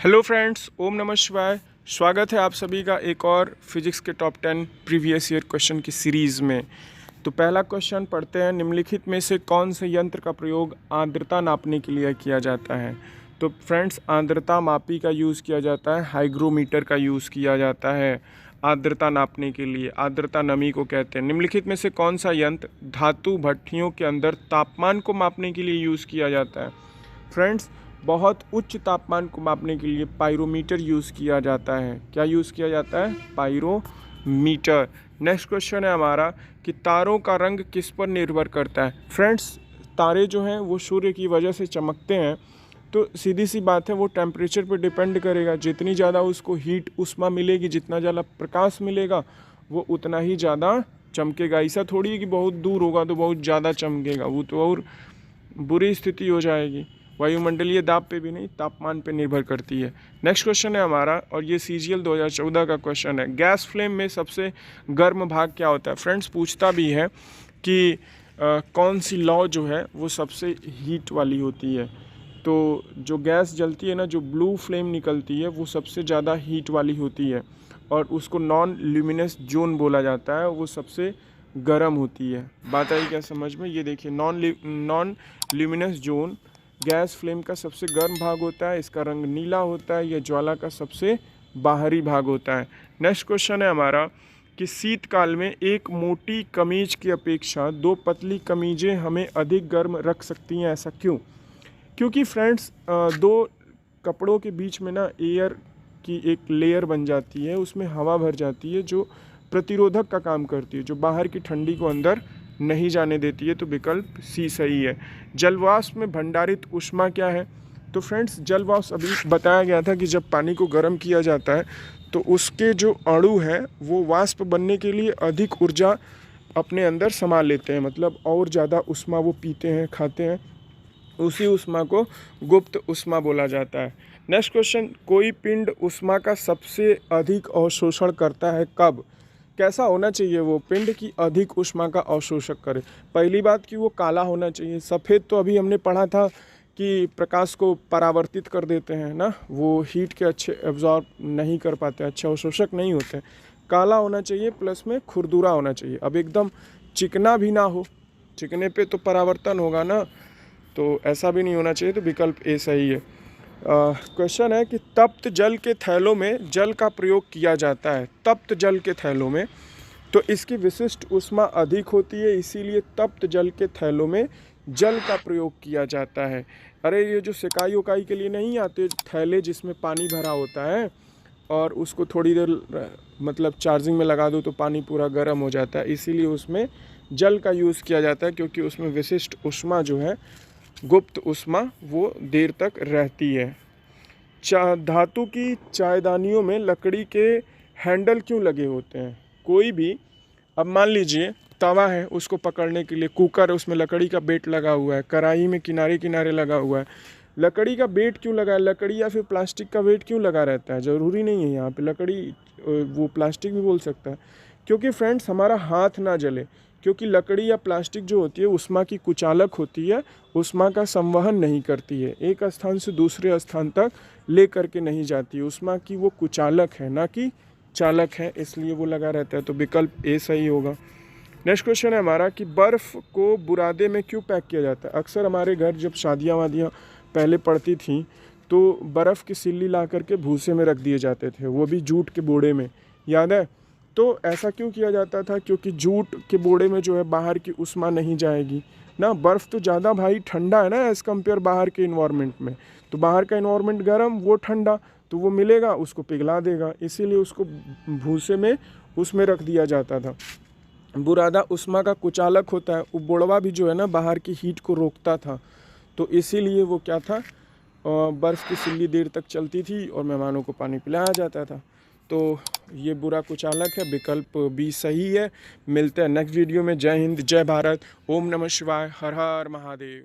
Hello friends, ओम नमः शिवाय। स्वागत है आप सभी का एक और फिजिक्स के टॉप 10 प्रीवियस ईयर क्वेश्चन की सीरीज़ में। तो पहला क्वेश्चन पढ़ते हैं। निम्नलिखित में से कौन से यंत्र का प्रयोग आर्द्रता नापने के लिए किया जाता है? तो फ्रेंड्स, आर्द्रता मापी का यूज़ किया जाता है, हाइग्रोमीटर का यूज़ किया जाता है आर्द्रता नापने के लिए। आर्द्रता नमी को कहते हैं। निम्नलिखित में से कौन सा यंत्र धातु भट्ठियों के अंदर तापमान को मापने के लिए यूज़ किया जाता है? फ्रेंड्स, बहुत उच्च तापमान को मापने के लिए पायरोमीटर यूज़ किया जाता है। क्या यूज़ किया जाता है? पायरोमीटर। नेक्स्ट क्वेश्चन है हमारा कि तारों का रंग किस पर निर्भर करता है? फ्रेंड्स, तारे जो हैं वो सूर्य की वजह से चमकते हैं, तो सीधी सी बात है वो टेम्परेचर पर डिपेंड करेगा। जितनी ज़्यादा उसको हीट उष्मा मिलेगी, जितना ज़्यादा प्रकाश मिलेगा, वो उतना ही ज़्यादा चमकेगा। ऐसा थोड़ी है कि बहुत दूर होगा तो बहुत ज़्यादा चमकेगा, वो तो और बुरी स्थिति हो जाएगी। वायुमंडलीय दाब पे भी नहीं, तापमान पे निर्भर करती है। नेक्स्ट क्वेश्चन है हमारा, और ये CGL 2014 का क्वेश्चन है। गैस फ्लेम में सबसे गर्म भाग क्या होता है? फ्रेंड्स, पूछता भी है कि कौन सी लौ जो है वो सबसे हीट वाली होती है। तो जो गैस जलती है ना, जो ब्लू फ्लेम निकलती है, वो सबसे ज़्यादा हीट वाली होती है और उसको नॉन ल्यूमिनस जोन बोला जाता है, वो सबसे गर्म होती है। बात आई क्या समझ में? ये देखिए, non luminous zone gas flame का सबसे गर्म भाग होता है। इसका रंग नीला होता है। यह ज्वाला का सबसे बाहरी भाग होता है। नेक्स्ट क्वेश्चन है हमारा कि शीतकाल में एक मोटी कमीज की अपेक्षा दो पतली कमीजें हमें अधिक गर्म रख सकती हैं। ऐसा क्यों? क्योंकि फ्रेंड्स, दो कपड़ों के बीच में ना एयर की एक लेयर बन जाती है, उसमें हवा भर जाती है जो प्रतिरोधक का काम करती है, जो बाहर की ठंडी को अंदर नहीं जाने देती है। तो विकल्प सी सही है। जलवाष्प में भंडारित ऊष्मा क्या है? तो फ्रेंड्स, जलवाष्प अभी बताया गया था कि जब पानी को गर्म किया जाता है तो उसके जो अणु हैं वो वाष्प बनने के लिए अधिक ऊर्जा अपने अंदर समा लेते हैं, मतलब और ज़्यादा ऊष्मा वो पीते हैं, खाते हैं। उसी ऊष्मा को गुप्त ऊष्मा बोला जाता है। नेक्स्ट क्वेश्चन, कोई पिंड ऊष्मा का सबसे अधिक अवशोषण करता है कब? कैसा होना चाहिए वो पिंड की अधिक ऊष्मा का अवशोषक करे? पहली बात कि वो काला होना चाहिए। सफ़ेद तो अभी हमने पढ़ा था कि प्रकाश को परावर्तित कर देते हैं ना, वो हीट के अच्छे एब्जॉर्ब नहीं कर पाते, अच्छे अवशोषक नहीं होते। काला होना चाहिए, प्लस में खुरदुरा होना चाहिए। अब एकदम चिकना भी ना हो, चिकने पे तो परावर्तन होगा ना, तो ऐसा भी नहीं होना चाहिए। तो विकल्प ए सही है। क्वेश्चन है कि तप्त जल के थैलों में जल का प्रयोग किया जाता है। तप्त जल के थैलों में, तो इसकी विशिष्ट ऊष्मा अधिक होती है, इसीलिए तप्त जल के थैलों में जल का प्रयोग किया जाता है। अरे, ये जो सिकाई उकाई के लिए नहीं आते थैले जिसमें पानी भरा होता है और उसको थोड़ी देर मतलब चार्जिंग में लगा दो तो पानी पूरा गर्म हो जाता है, इसीलिए उसमें जल का यूज़ किया जाता है, क्योंकि उसमें विशिष्ट ऊष्मा जो है, गुप्त ऊष्मा, वो देर तक रहती है। धातु की चायदानियों में लकड़ी के हैंडल क्यों लगे होते हैं? कोई भी, अब मान लीजिए तवा है, उसको पकड़ने के लिए कुकर है, उसमें लकड़ी का बेट लगा हुआ है। कढ़ाई में किनारे किनारे लगा हुआ है। लकड़ी का बेट क्यों लगा है? लकड़ी या फिर प्लास्टिक का वेट क्यों लगा रहता है? ज़रूरी नहीं है यहाँ पे लकड़ी, वो प्लास्टिक भी बोल सकता है। क्योंकि फ्रेंड्स, हमारा हाथ ना जले, क्योंकि लकड़ी या प्लास्टिक जो होती है ऊष्मा की कुचालक होती है, ऊष्मा का संवहन नहीं करती है, एक स्थान से दूसरे स्थान तक ले करके नहीं जाती है। ऊष्मा की वो कुचालक है, ना कि चालक है, इसलिए वो लगा रहता है। तो विकल्प ए सही होगा। नेक्स्ट क्वेश्चन है हमारा कि बर्फ़ को बुरादे में क्यों पैक किया जाता है? अक्सर हमारे घर जब शादियाँ वादियाँ पहले पड़ती थी तो बर्फ़ की सिल्ली ला करके भूसे में रख दिए जाते थे, वो भी जूट के बोड़े में, याद है? तो ऐसा क्यों किया जाता था? क्योंकि जूट के बोड़े में जो है बाहर की ऊष्मा नहीं जाएगी ना। बर्फ़ तो ज़्यादा भाई ठंडा है ना एज़ कम्पेयर बाहर के इन्वायरमेंट में। तो बाहर का इन्वायरमेंट गर्म, वो ठंडा, तो वो मिलेगा, उसको पिघला देगा, इसीलिए उसको भूसे में उसमें रख दिया जाता था। बुरादा ऊष्मा का कुचालक होता है। बोड़वा भी जो है ना बाहर की हीट को रोकता था, तो इसीलिए वो क्या था, बर्फ़ की सिल्ली देर तक चलती थी और मेहमानों को पानी पिलाया जाता था। तो ये बुरा कुचालक है। विकल्प बी सही है। मिलते हैं नेक्स्ट वीडियो में। जय हिंद, जय भारत, ओम नमः शिवाय, हर हर महादेव।